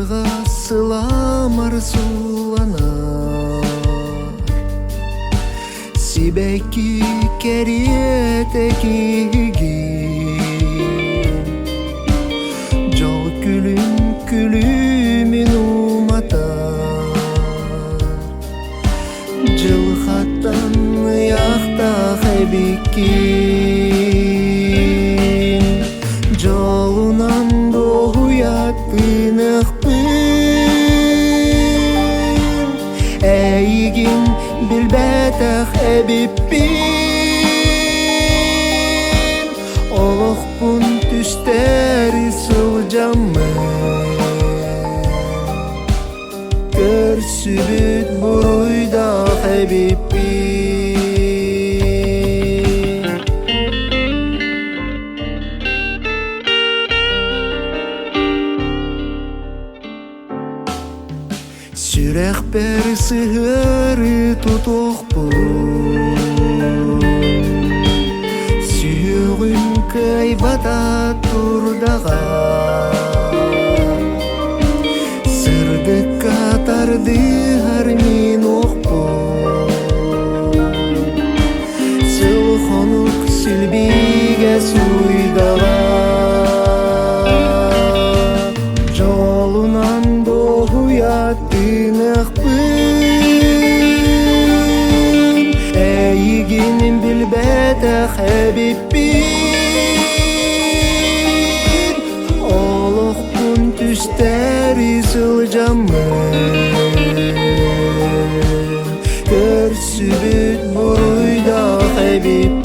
Саарга сыламар сууланар Сибеки кериетекигин Жол күлүмүн уматар Жылхаттан ыякта хэбиккин Жолунан доуят тыныкпын Эйигин билбетах эбиппин Олохпун түстери сылжаммын Көрсүбүт буруйда эбиппин Сүрек бер сыгыры тутукпун Сүйгүн кайбата турдага Сырдык катарды армин окпун Сылхонук силбиге суйдага Жолунан доуят тыныкпын Эйигин билбете хэбиппин Олохпун түстери сылжаммын Көрсүбүт буруйда хэбиппин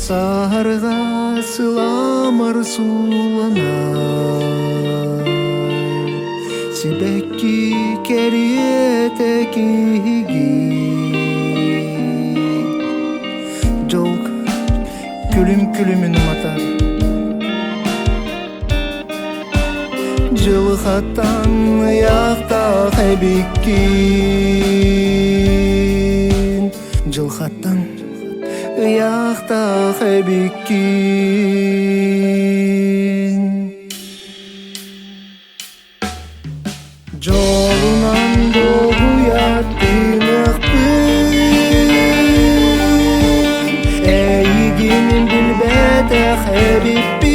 Саарга сыламар сууланар Сибекки кериетекигин Жол күлүмүн уматар Жылхаттан ыякта хэбиккин Жылхаттан ыякта хэбиккин Жолунан доуят тыныкпын Эйигин билбете хэбиппин